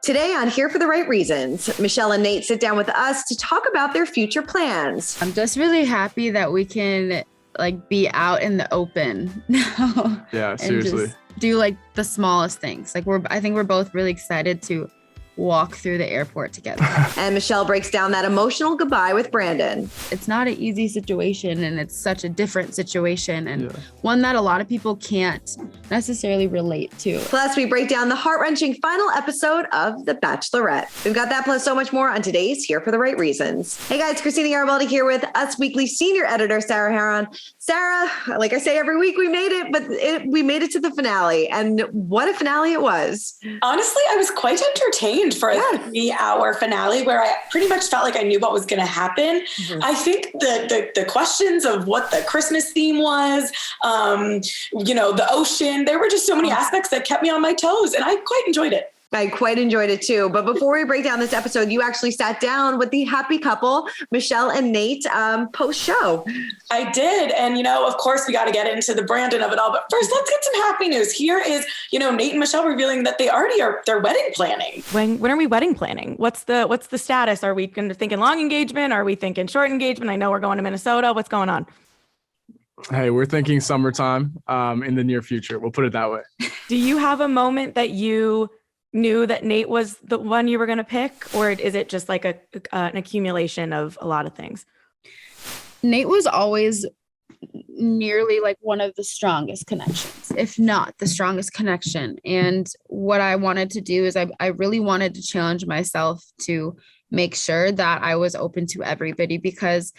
Today on Here for the Right Reasons, Michelle and Nayte sit down with us to talk about their future plans. I'm just really happy that we can be out in the open now. Yeah, seriously. And just do the smallest things. I think we're both really excited to walk through the airport together. And Michelle breaks down that emotional goodbye with Brandon. It's not an easy situation, and it's such a different situation, and one that a lot of people can't necessarily relate to. Plus, we break down the heart-wrenching final episode of The Bachelorette. We've got that plus so much more on today's Here for the Right Reasons. Hey guys, Christina Garibaldi here with Us Weekly senior editor Sarah Heron. Sarah, like I say every week, we made it, but we made it to the finale, and what a finale it was. Honestly, I was quite entertained for a 3-hour finale where I pretty much felt like I knew what was going to happen. Mm-hmm. I think the questions of what the Christmas theme was, the ocean, there were just so many aspects that kept me on my toes, and I quite enjoyed it. I quite enjoyed it too. But before we break down this episode, you actually sat down with the happy couple, Michelle and Nayte, post-show. I did. And, of course, we got to get into the Brandon of it all. But first, let's get some happy news. Here is, Nayte and Michelle revealing that they already are their wedding planning. When are we wedding planning? What's the status? Are we thinking long engagement? Are we thinking short engagement? I know we're going to Minnesota. What's going on? Hey, we're thinking summertime in the near future. We'll put it that way. Do you have a moment that you knew that Nayte was the one you were going to pick, or is it just like an accumulation of a lot of things? Nayte was always nearly one of the strongest connections, if not the strongest connection. And what I wanted to do is I really wanted to challenge myself to make sure that I was open to everybody, because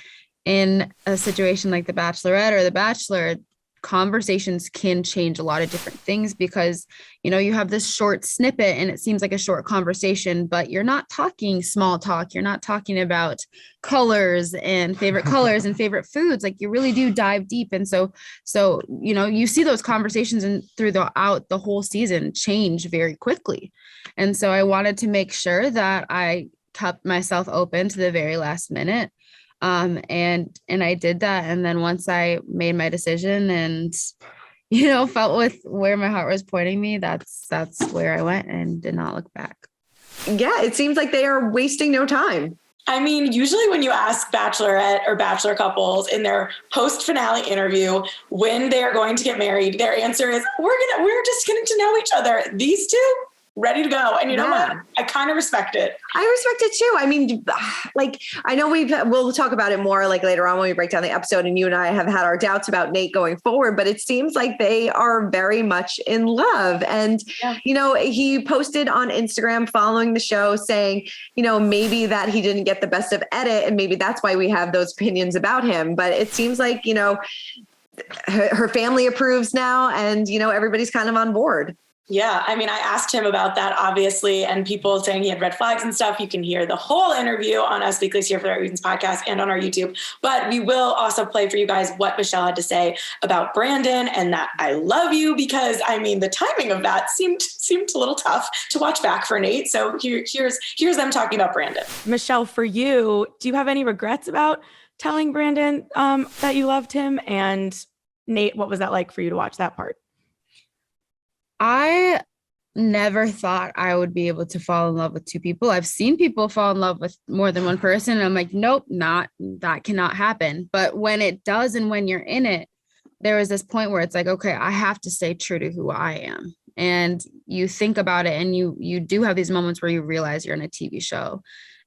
in a situation like The Bachelorette or The Bachelor, conversations can change a lot of different things, because you have this short snippet and it seems like a short conversation, but you're not talking small talk. You're not talking about colors and favorite colors and favorite foods. You really do dive deep. And so you see those conversations and throughout the whole season change very quickly. And so I wanted to make sure that I kept myself open to the very last minute. And I did that. And then once I made my decision and, felt with where my heart was pointing me, that's where I went and did not look back. Yeah, it seems like they are wasting no time. I mean, usually when you ask Bachelorette or Bachelor couples in their post-finale interview when they are going to get married, their answer is, we're just getting to know each other. These two, ready to go. And you know what? I kind of respect it. I respect it too. I mean, I know we'll talk about it more later on when we break down the episode, and you and I have had our doubts about Nayte going forward, but it seems like they are very much in love. And, he posted on Instagram following the show saying, maybe that he didn't get the best of edit, and maybe that's why we have those opinions about him. But it seems like, her family approves now, and, everybody's kind of on board. Yeah. I mean, I asked him about that, obviously, and people saying he had red flags and stuff. You can hear the whole interview on Us Weekly's Here for the Right Reasons podcast and on our YouTube. But we will also play for you guys what Michelle had to say about Brandon and that I love you, because the timing of that seemed a little tough to watch back for Nayte. So here's them talking about Brandon. Michelle, for you, do you have any regrets about telling Brandon that you loved him? And Nayte, what was that like for you to watch that part? I never thought I would be able to fall in love with two people. I've seen people fall in love with more than one person. And I'm like, nope, that cannot happen. But when it does, and when you're in it, there was this point where it's like, okay, I have to stay true to who I am. And you think about it, and you do have these moments where you realize you're in a TV show,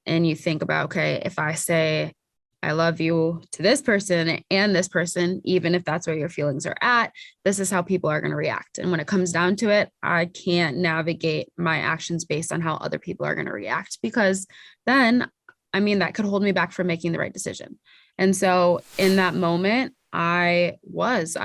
and you think about, okay, if I say I love you to this person and this person, even if that's where your feelings are at, this is how people are going to react. And when it comes down to it, I can't navigate my actions based on how other people are going to react, because then, that could hold me back from making the right decision. And so in that moment, I was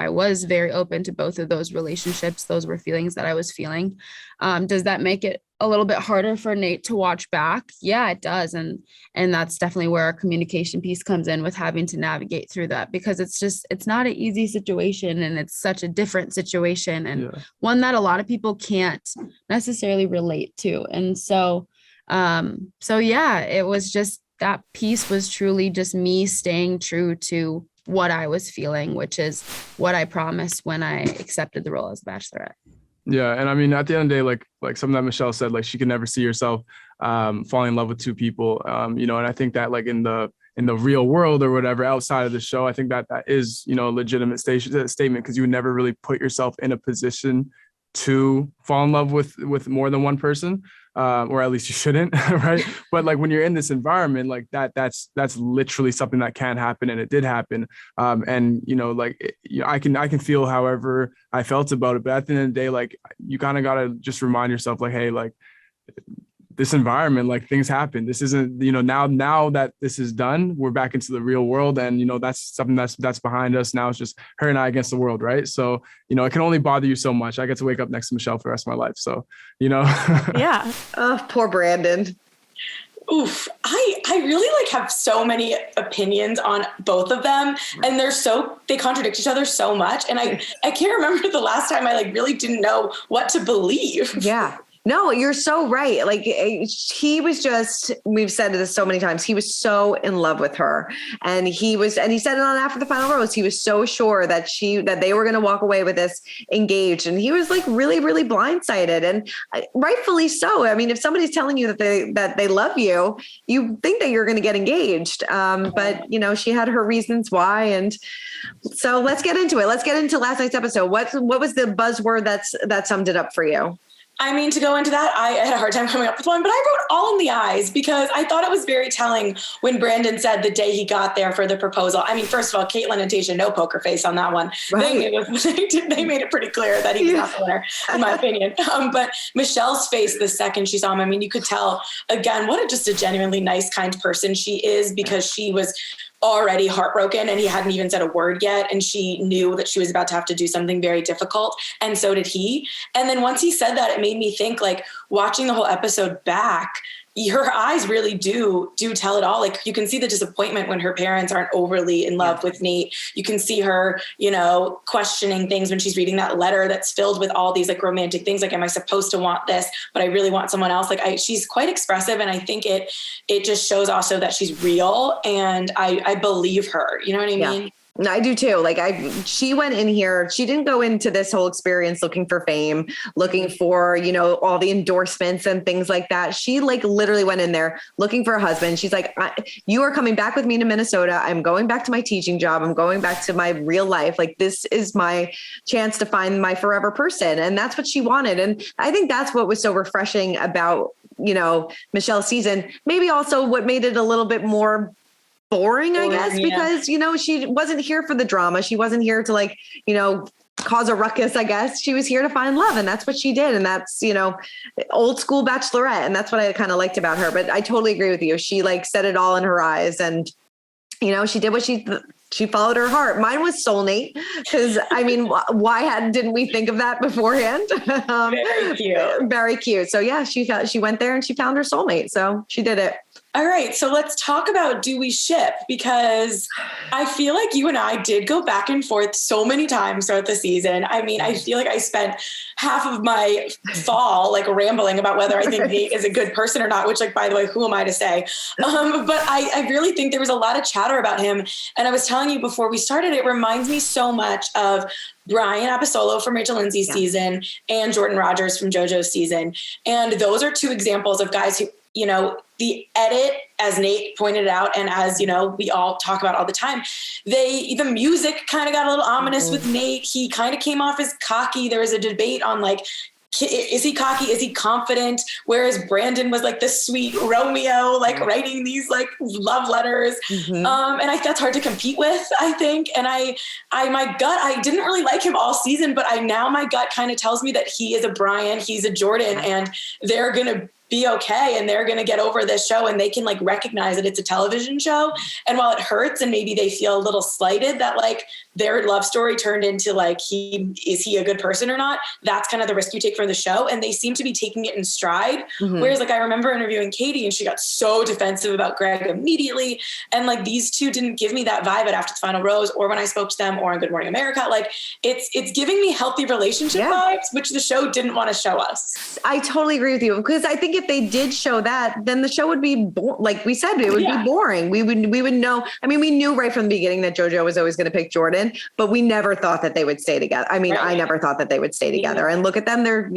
very open to both of those relationships. Those were feelings that I was feeling. Does that make it a little bit harder for Nayte to watch back? Yeah, it does. And that's definitely where our communication piece comes in, with having to navigate through that, because it's not an easy situation, and it's such a different situation, and one that a lot of people can't necessarily relate to. And so it was just, that piece was truly just me staying true to what I was feeling, which is what I promised when I accepted the role as Bachelorette. Yeah. And I mean, at the end of the day, like something that Michelle said, like she can never see herself falling in love with two people, and I think that like in the real world or whatever, outside of the show, I think that is, a legitimate statement, because you would never really put yourself in a position to fall in love with more than one person, or at least you shouldn't, right? But like when you're in this environment, like that's literally something that can happen, and it did happen. And I can feel however I felt about it, but at the end of the day, like you kind of gotta just remind yourself, like, hey, like this environment, like things happen. This isn't, now that this is done, we're back into the real world. And, that's something that's behind us. Now it's just her and I against the world. Right. So, it can only bother you so much. I get to wake up next to Michelle for the rest of my life. So, Yeah. Oh, poor Brandon. Oof. I really have so many opinions on both of them, and they contradict each other so much. And I can't remember the last time I really didn't know what to believe. Yeah. No, you're so right. Like he was we've said this so many times. He was so in love with her, and he said it on After the Final Rose. He was so sure that they were going to walk away with this engaged. And he was like really, really blindsided, and rightfully so. I mean, if somebody's telling you that they love you, you think that you're going to get engaged. But she had her reasons why. And so let's get into it. Let's get into last night's episode. What was the buzzword that summed it up for you? I mean, to go into that, I had a hard time coming up with one, but I wrote all in the eyes, because I thought it was very telling when Brandon said the day he got there for the proposal. I mean, first of all, Caitlin and Tayshia, no poker face on that one. Right. They made it pretty clear that he was not the winner, in my opinion. But Michelle's face the second she saw him, I mean, you could tell, again, what just a genuinely nice, kind person she is, because she was already heartbroken and he hadn't even said a word yet. And she knew that she was about to have to do something very difficult. And so did he. And then once he said that, it made me think, like, watching the whole episode back, her eyes really do tell it all. Like, you can see the disappointment when her parents aren't overly in love with Nayte. You can see her, questioning things when she's reading that letter that's filled with all these like romantic things. Like, am I supposed to want this, but I really want someone else? Like, she's quite expressive. And I think it just shows also that she's real, and I believe her. You know what I mean? I do too. Like she went in here, she didn't go into this whole experience looking for fame, looking for, all the endorsements and things like that. She literally went in there looking for a husband. She's like, you are coming back with me to Minnesota. I'm going back to my teaching job. I'm going back to my real life. Like, this is my chance to find my forever person. And that's what she wanted. And I think that's what was so refreshing about, Michelle's season. Maybe also what made it a little bit more boring, I guess, because, she wasn't here for the drama. She wasn't here to cause a ruckus, I guess. She was here to find love, and that's what she did. And that's, old school Bachelorette. And that's what I kind of liked about her. But I totally agree with you. She said it all in her eyes, and, she did what she followed her heart. Mine was soulmate, because I mean, why didn't we think of that beforehand? Very cute. Very cute. So yeah, she went there and she found her soulmate. So she did it. All right, so let's talk about do we ship, because I feel like you and I did go back and forth so many times throughout the season. I mean, I feel like I spent half of my fall rambling about whether I think Nayte is a good person or not, which by the way, who am I to say? But I really think there was a lot of chatter about him. And I was telling you before we started, it reminds me so much of Brian Apostolo from Rachel Lindsay's season and Jordan Rogers from JoJo's season. And those are two examples of guys who, the edit, as Nayte pointed out, and as, we all talk about all the time, the music kind of got a little ominous with Nayte. He kind of came off as cocky. There was a debate on is he cocky? Is he confident? Whereas Brandon was the sweet Romeo, writing these love letters. And that's hard to compete with, I think. And my gut, I didn't really like him all season, but my gut kind of tells me that he is a Brian, he's a Jordan, and they're going to be okay, and they're going to get over this show, and they can recognize that it's a television show. And while it hurts and maybe they feel a little slighted that their love story turned into is he a good person or not, that's kind of the risk you take for the show. And they seem to be taking it in stride. Whereas I remember interviewing Katie, and she got so defensive about Greg immediately. And these two didn't give me that vibe at After the Final Rose, or when I spoke to them, or on Good Morning America. It's giving me healthy relationship vibes, which the show didn't want to show us. I totally agree with you, because I think if they did show that, then the show would be like we said, it would be boring. We would know. I mean, we knew right from the beginning that JoJo was always going to pick Jordan. Brian, but we never thought that they would stay together. I mean, I never thought that they would stay together. And look at them. They're,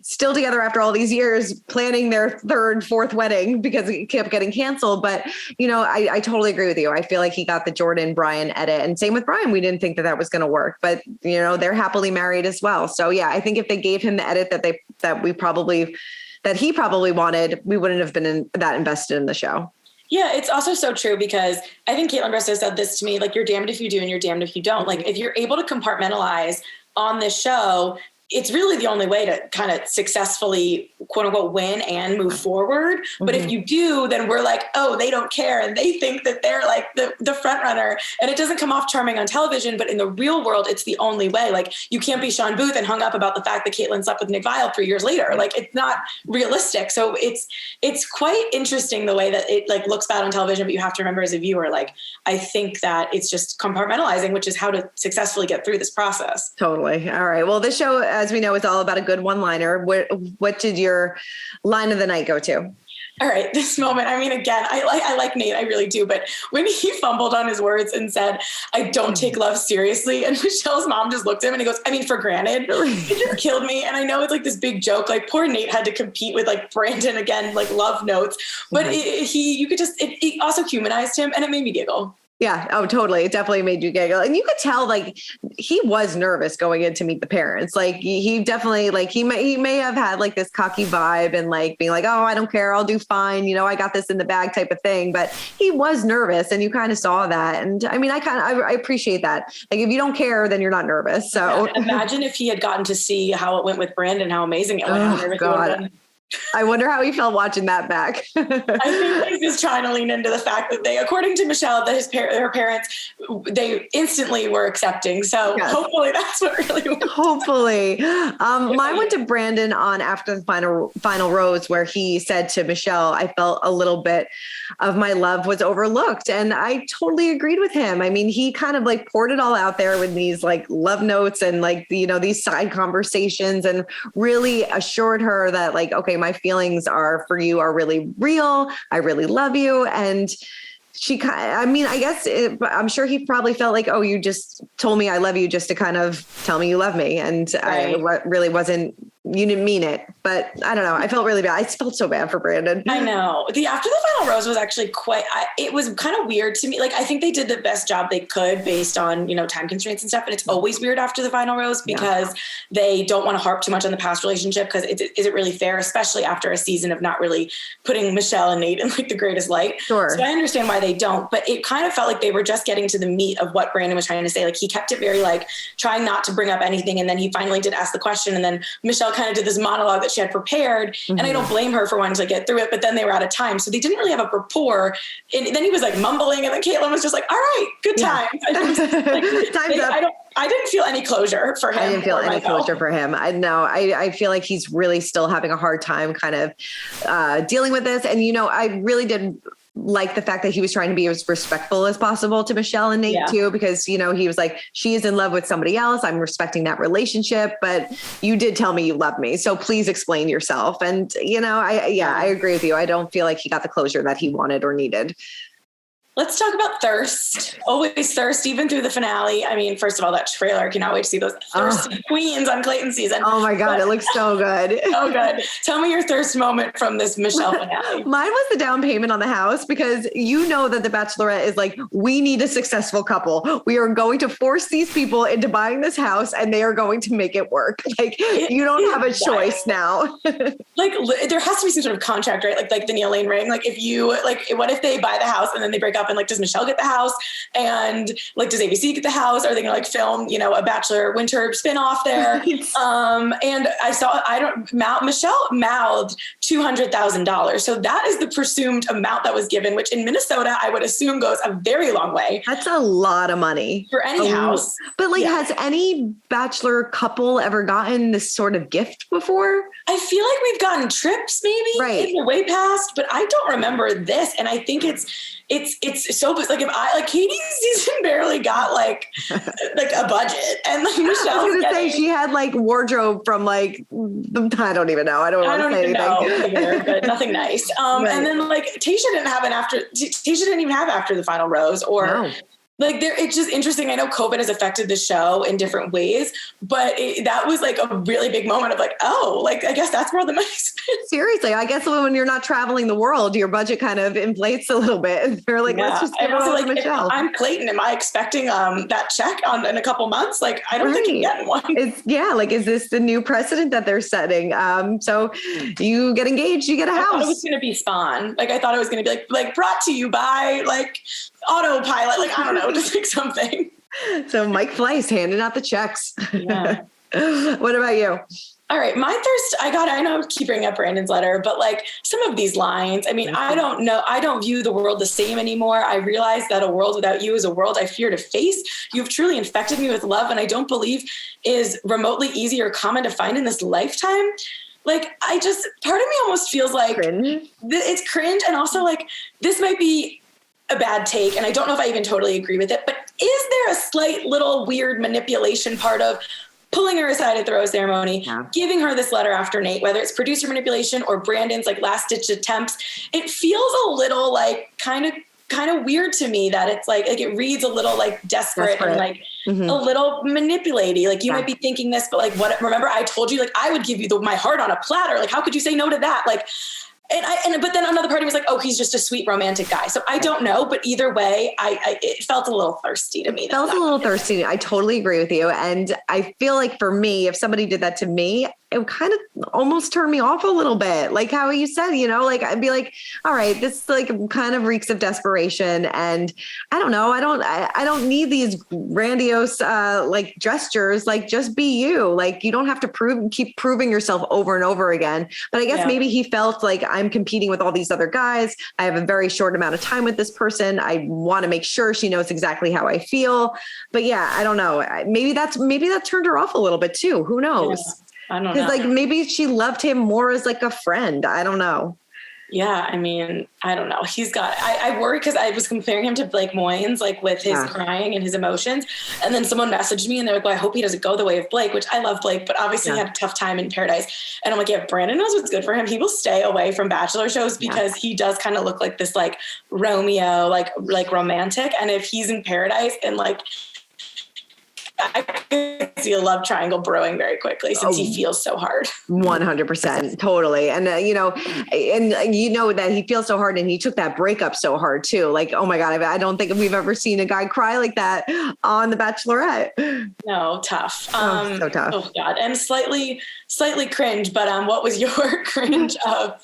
still together after all these years, planning their third, fourth wedding because it kept getting canceled. But, I totally agree with you. I feel like he got the Jordan Brian edit, and same with Brian. We didn't think that was going to work, but they're happily married as well. So yeah, I think if they gave him the edit that he probably wanted, we wouldn't have been that invested in the show. Yeah, it's also so true because I think Caitlin Bristow said this to me, like, you're damned if you do and you're damned if you don't. Like, if you're able to compartmentalize on this show, it's really the only way to kind of successfully, quote unquote, win and move forward. Mm-hmm. But if you do, then we're like, oh, they don't care. And they think that they're like the front runner, and it doesn't come off charming on television, but in the real world, it's the only way. Like, you can't be Sean Booth and hung up about the fact that Caitlyn slept with Nick Viall 3 years later. Like, it's not realistic. So it's quite interesting the way that it like looks bad on television, but you have to remember as a viewer, like, I think that it's just compartmentalizing, which is how to successfully get through this process. Totally. All right. Well, this show, as we know, is all about a good one-liner. What did your line of the night go to? All right, this moment. I mean, again, I like Nayte, I really do. But when he fumbled on his words and said, "I don't take love seriously," and Michelle's mom just looked at him and he goes, "I mean, for granted." It just killed me. And I know it's like this big joke. Like, poor Nayte had to compete with like Brandon again, like love notes. But it also humanized him, and it made me giggle. Yeah. Oh, totally. It definitely made you giggle. And you could tell, like, he was nervous going in to meet the parents. Like, he definitely, like, he may have had like this cocky vibe and like being like, oh, I don't care, I'll do fine. I got this in the bag type of thing. But he was nervous, and you kind of saw that. And I mean, I appreciate that. Like, if you don't care, then you're not nervous. So imagine if he had gotten to see how it went with Brandon, how amazing it went. Oh, God. I wonder how he felt watching that back. I think he's just trying to lean into the fact that haccording to Michelle, that her parents, they instantly were accepting. So Hopefully that's what really went. Hopefully. Mine went to Brandon on after the final rose, where he said to Michelle, "I felt a little bit of my love was overlooked." And I totally agreed with him. I mean, he kind of like poured it all out there with these like love notes and like, these side conversations, and really assured her that like, okay, my feelings for you are really real. I really love you. And I'm sure he probably felt like, oh, you just told me I love you just to kind of tell me you love me. And right. You didn't mean it, but I don't know. I felt really bad. I felt so bad for Brandon. I know. After the final rose was actually it was kind of weird to me. Like, I think they did the best job they could based on, time constraints and stuff. And it's always weird after the final rose because they don't want to harp too much on the past relationship, because it isn't really fair, especially after a season of not really putting Michelle and Nayte in like the greatest light. Sure. So I understand why they don't, but it kind of felt like they were just getting to the meat of what Brandon was trying to say. Like, he kept it very like trying not to bring up anything. And then he finally did ask the question. And then Michelle kind of did this monologue that she had prepared. Mm-hmm. And I don't blame her for wanting to get through it, but then they were out of time. So they didn't really have a rapport. And then he was like mumbling, and then Caitlin was just like, all right, good times. Time's up. I didn't feel any closure for him. I didn't feel any closure for him. I feel like he's really still having a hard time kind of dealing with this. And, I really did like the fact that he was trying to be as respectful as possible to Michelle and Nayte too, because, he was like, she is in love with somebody else. I'm respecting that relationship, but you did tell me you love me. So please explain yourself. And, I agree with you. I don't feel like he got the closure that he wanted or needed. Let's talk about thirst. Always thirst, even through the finale. I mean, first of all, that trailer, I cannot wait to see those thirsty queens on Clayton season. Oh my God, it looks so good. So good. Tell me your thirst moment from this Michelle finale. Mine was the down payment on the house, because that the Bachelorette is like, we need a successful couple. We are going to force these people into buying this house, and they are going to make it work. Like, you don't have a choice now. Like, there has to be some sort of contract, right? Like the Neil Lane ring. Like, if you, like, what if they buy the house and then they break up? And like, does Michelle get the house? And like, does ABC get the house? Are they gonna like film, a Bachelor winter spinoff there? And Michelle mouthed $200,000. So that is the presumed amount that was given, which in Minnesota, I would assume goes a very long way. That's a lot of money for any house. But like, has any Bachelor couple ever gotten this sort of gift before? I feel like we've gotten trips maybe in the way past, but I don't remember this. And I think it's so like, if Katie's season barely got like a budget, and like Michelle's I was gonna say she had like wardrobe from like, I don't even know. I don't want to say anything. Either, but nothing nice. Right. And then like Tayshia didn't even have after the final rose, or Like it's just interesting. I know COVID has affected the show in different ways, but that was like a really big moment of like, oh, like, I guess that's where the money's spent. Seriously, I guess when you're not traveling the world, your budget kind of inflates a little bit. And they're like, let's just give it all to Michelle. I'm Clayton. Am I expecting that check in a couple months? Like, I don't think I'm getting one. Is this the new precedent that they're setting? So you get engaged, you get a house. I thought it was going to be Spawn. Like, I thought it was going to be like brought to you by like Autopilot. Like, I don't know, just like something. So Mike Fleiss handing out the checks. Yeah. What about you? All right. My thirst, I know I keep bringing up Brandon's letter, but like some of these lines, I mean, I don't know. I don't view the world the same anymore. I realize that a world without you is a world I fear to face. You've truly infected me with love, and I don't believe is remotely easy or common to find in this lifetime. Like, part of me almost feels like it's cringe. And also like, this might be a bad take, and I don't know if I even totally agree with it, but is there a slight little weird manipulation part of pulling her aside at the rose ceremony, giving her this letter after Nayte, whether it's producer manipulation or Brandon's like last ditch attempts? It feels a little like kind of weird to me that it's like it reads a little like desperate. And like a little manipulating. Like, you might be thinking this, but like, what, remember I told you, like, I would give you my heart on a platter. Like, how could you say no to that? Like, but then another party was like, oh, he's just a sweet romantic guy. So I don't know, but either way, it felt a little thirsty to me. It felt a little thirsty. I totally agree with you. And I feel like for me, if somebody did that to me, it would kind of almost turn me off a little bit. Like how you said, like, I'd be like, all right, this like kind of reeks of desperation. And I don't know. I don't need these grandiose, like gestures, like just be you. Like, you don't have to keep proving yourself over and over again. But I guess maybe he felt like, I'm competing with all these other guys. I have a very short amount of time with this person. I want to make sure she knows exactly how I feel. But yeah, I don't know. Maybe that turned her off a little bit too. Who knows? Yeah. I don't know. Because like maybe she loved him more as like a friend. I don't know. Yeah, I mean, I don't know. He's got, I worry because I was comparing him to Blake Moynes, like with his crying and his emotions. And then someone messaged me and they're like, well, I hope he doesn't go the way of Blake, which I love Blake, but obviously he had a tough time in Paradise. And I'm like, yeah, Brandon knows what's good for him. He will stay away from Bachelor shows because he does kind of look like this, like Romeo, like romantic. And if he's in Paradise and like, I could see a love triangle brewing very quickly since he feels so hard. 100%. Totally. And, that he feels so hard and he took that breakup so hard too. Like, oh my God, I don't think we've ever seen a guy cry like that on The Bachelorette. No, tough. So tough. Oh God. And slightly cringe, but what was your cringe of?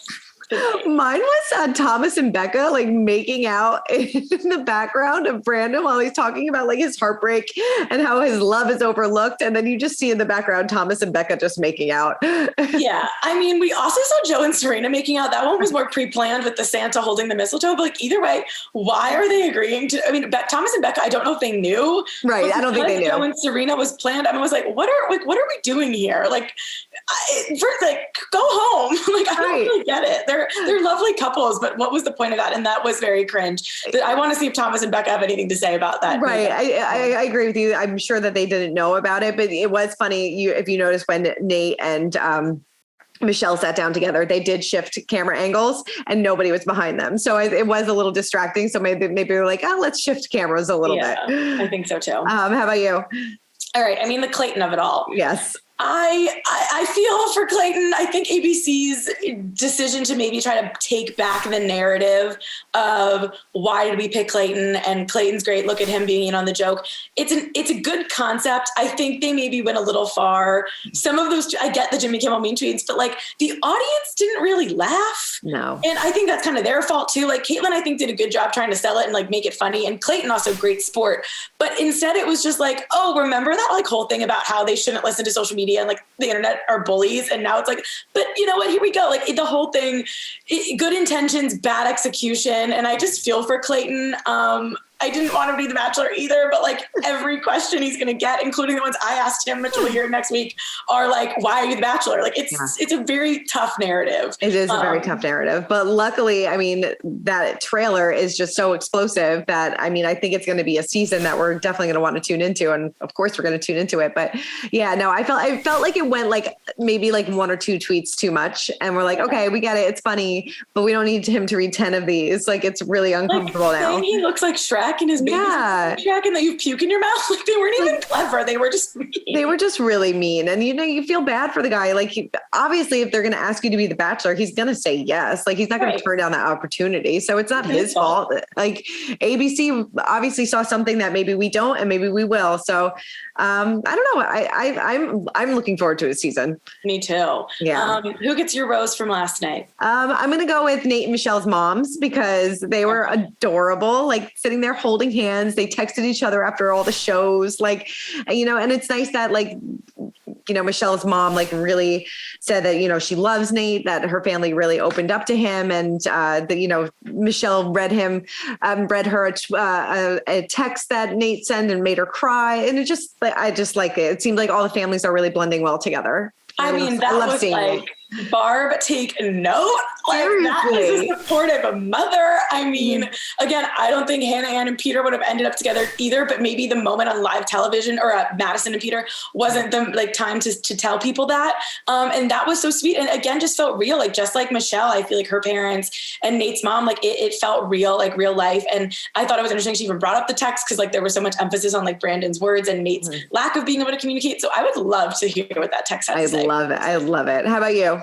Mine was Thomas and Becca like making out in the background of Brandon while he's talking about like his heartbreak and how his love is overlooked. And then you just see in the background Thomas and Becca just making out. Yeah. I mean, we also saw Joe and Serena making out. That one was more pre-planned with the Santa holding the mistletoe. But like either way, why are they agreeing to? I mean, Thomas and Becca, I don't know if they knew. Right. I don't think they knew. Joe and Serena was planned. I was like, what are we doing here? Like, go home. Like, I don't really get it. They're lovely couples, but what was the point of that? And that was very cringe. I want to see if Thomas and Becca have anything to say about that. Right. I agree with you. I'm sure that they didn't know about it, but it was funny. If you notice when Nayte and Michelle sat down together, they did shift camera angles and nobody was behind them. So it was a little distracting. So maybe they're like, oh, let's shift cameras a little bit. I think so too. How about you? All right. I mean, the Clayton of it all. Yes. I feel for Clayton. I think ABC's decision to maybe try to take back the narrative of why did we pick Clayton and Clayton's great. Look at him being in on the joke. It's a good concept. I think they maybe went a little far. Some of those, I get the Jimmy Kimmel mean tweets, but like the audience didn't really laugh. No. And I think that's kind of their fault too. Like Caitlyn, I think did a good job trying to sell it and like make it funny. And Clayton also great sport. But instead it was just like, oh, remember that like whole thing about how they shouldn't listen to social media and like the internet are bullies. And now it's like, but you know what, here we go. Like the whole thing, good intentions, bad execution. And I just feel for Clayton. I didn't want to be the Bachelor either, but like every question he's going to get, including the ones I asked him, which we'll hear next week, are like, why are you the Bachelor? Like it's a very tough narrative. It is a very tough narrative, but luckily, I mean, that trailer is just so explosive that, I mean, I think it's going to be a season that we're definitely going to want to tune into. And of course we're going to tune into it, but yeah, no, I felt like it went like maybe like one or two tweets too much. And we're like, okay, we get it. It's funny, but we don't need him to read 10 of these. Like, it's really uncomfortable now. He looks like Shrek. track and his baby track and then you puke in your mouth. Like they weren't even clever. They were just mean. They were just really mean. And you feel bad for the guy. Like obviously if they're going to ask you to be the Bachelor, he's going to say yes. Like he's not going to turn down that opportunity. So it's not his fault. Like ABC obviously saw something that maybe we don't, and maybe we will. So I don't know. I'm looking forward to his season. Me too. Yeah. Who gets your rose from last night? I'm going to go with Nayte and Michelle's moms because they were adorable, like sitting there holding hands. They texted each other after all the shows, like, and it's nice that like, Michelle's mom like really said that, she loves Nayte, that her family really opened up to him. And that, Michelle read her a text that Nayte sent and made her cry. And I just like it. It seemed like all the families are really blending well together. I mean, that was like Barb, take note. Like that is a supportive mother. I mean, again, I don't think Hannah Ann and Peter would have ended up together either, but maybe the moment on live television or Madison and Peter wasn't the like time to tell people that. And that was so sweet. And again, just felt real. Like just like Michelle, I feel like her parents and Nate's mom, like it felt real, like real life. And I thought it was interesting. She even brought up the text because like there was so much emphasis on like Brandon's words and Nate's lack of being able to communicate. So I would love to hear what that text had to say. I love it. How about you?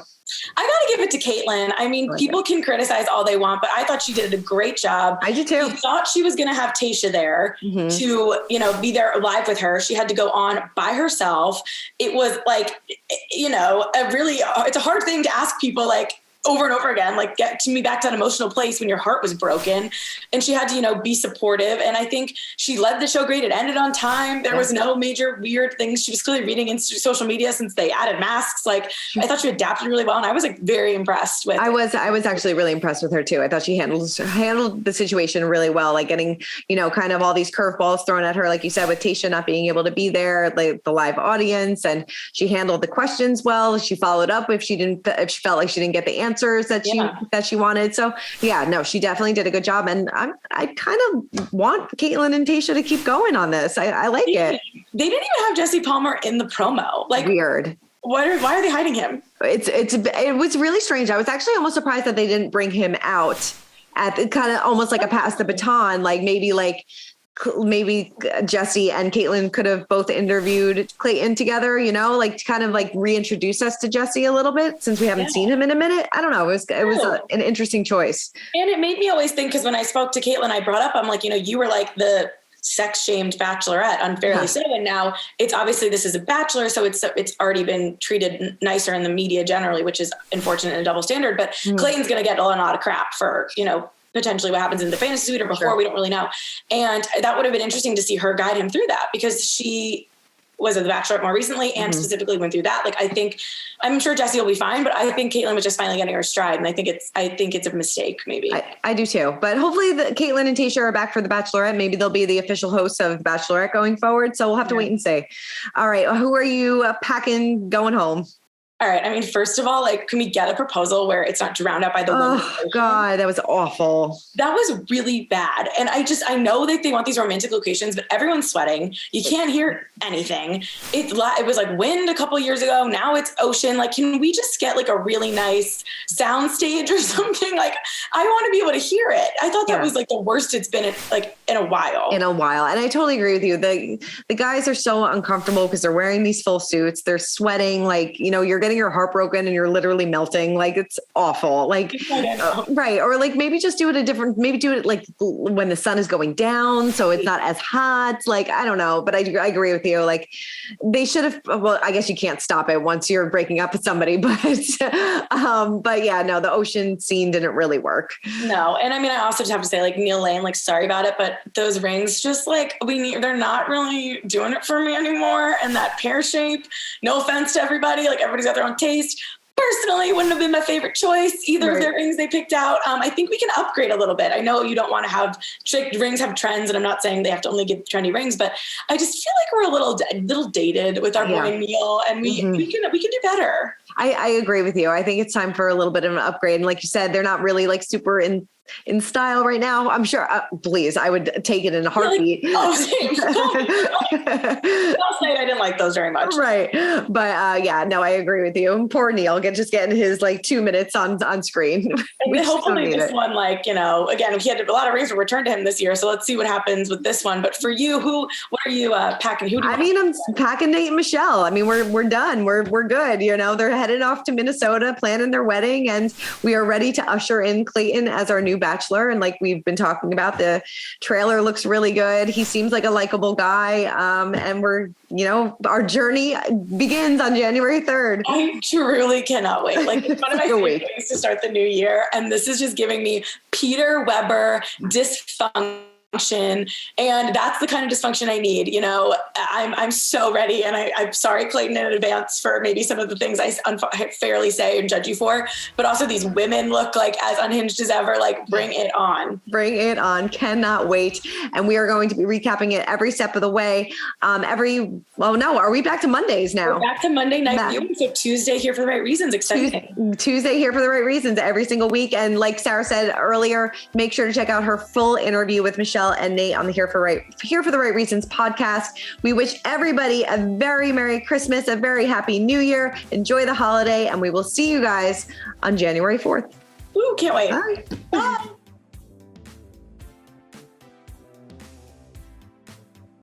I got to give it to Caitlin. I mean, people can criticize all they want, but I thought she did a great job. I did too. I thought she was going to have Tayshia there to, be there live with her. She had to go on by herself. It was like, it's a hard thing to ask people like, over and over again, like get to me back to an emotional place when your heart was broken. And she had to, be supportive. And I think she led the show great. It ended on time. There was no major weird things. She was clearly reading in social media since they added masks. Like I thought she adapted really well. And I was like very impressed with I was actually really impressed with her too. I thought she handled the situation really well, like getting, kind of all these curveballs thrown at her, like you said, with Tayshia not being able to be there, like the live audience, and she handled the questions well. She followed up if she felt like she didn't get the answers that she wanted. So she definitely did a good job. And I kind of want Caitlin and Tayshia to keep going on this. I like it. They didn't even have Jesse Palmer in the promo. Like weird. Why are they hiding him? It was really strange. I was actually almost surprised that they didn't bring him out at kind of almost like a pass the baton, like maybe Jesse and Caitlin could have both interviewed Clayton together, like kind of like reintroduce us to Jesse a little bit since we haven't seen him in a minute. I don't know. It was an interesting choice. And it made me always think, because when I spoke to Caitlin, I brought up, I'm like, you were like the sex shamed Bachelorette, unfairly so. And now it's obviously this is a Bachelor. So it's already been treated nicer in the media generally, which is unfortunate and a double standard, but Clayton's going to get a lot of crap for, potentially what happens in the fantasy suite or before, we don't really know. And that would have been interesting to see her guide him through that, because she was at the Bachelorette more recently and specifically went through that. Like, I'm sure Jesse will be fine, but I think Caitlin was just finally getting her stride. And I think it's a mistake, maybe. I do too, but hopefully Caitlin and Tayshia are back for the Bachelorette. Maybe they'll be the official hosts of Bachelorette going forward. So we'll have to wait and see. All right. Who are you packing going home? All right. I mean, first of all, like, can we get a proposal where it's not drowned out by the wind? Oh God, that was awful. That was really bad. And I know that they want these romantic locations, but everyone's sweating. You can't hear anything. It was like wind a couple years ago. Now it's ocean. Like, can we just get like a really nice sound stage or something? Like, I want to be able to hear it. I thought that was like the worst it's been in a while. And I totally agree with you. The guys are so uncomfortable because they're wearing these full suits. They're sweating. Like, you're getting your heart broken and you're literally melting. Like, it's awful. Like, right. Or like, maybe just do it like when the sun is going down, so it's not as hot. Like, I don't know, but I agree with you. Like, they should have, well, I guess you can't stop it once you're breaking up with somebody, but yeah, no, the ocean scene didn't really work. No. And I mean, I also just have to say, like, Neil Lane, like, sorry about it, but those rings just like, they're not really doing it for me anymore. And that pear shape, no offense to everybody, like, everybody's got their own taste. Personally, wouldn't have been my favorite choice, either of their rings they picked out. I think we can upgrade a little bit. I know you don't want to have rings have trends, and I'm not saying they have to only get trendy rings, but I just feel like we're a little dated with our boy Neil, and we can do better. I agree with you. I think it's time for a little bit of an upgrade. And like you said, they're not really like super in style right now. I'm sure, please, I would take it in a heartbeat. Last night I didn't like those very much. Right. But yeah, no, I agree with you. Poor Neil just getting his like 2 minutes on screen. And hopefully this one, like, you know, again, he had a lot of reasons to return to him this year. So let's see what happens with this one. But for you, what are you packing? Who do you I'm packing Nayte and Michelle. I mean, we're done. We're good. You know, they're headed off to Minnesota, planning their wedding, and we are ready to usher in Clayton as our new Bachelor. And like we've been talking about, the trailer looks really good. He seems like a likable guy. And we're, you know, our journey begins on January 3rd. I truly cannot wait. Like, it's one of my favorite ways to start the new year. And this is just giving me Peter Weber dysfunction. And that's the kind of dysfunction I need. You know, I'm so ready. And I'm sorry, Clayton, in advance for maybe some of the things I unfairly say and judge you for, but also these women look like as unhinged as ever. Like, bring it on. Bring it on. Cannot wait. And we are going to be recapping it every step of the way. Are we back to Mondays now? We're back to Monday night viewing. So Tuesday here for the right reasons. Exciting. Tuesday here for the right reasons every single week. And like Sarah said earlier, make sure to check out her full interview with Michelle and Nayte on the Here for the Right Reasons podcast. We wish everybody a very Merry Christmas, a very Happy New Year. Enjoy the holiday, and we will see you guys on January 4th. Ooh, can't wait. Bye. Bye.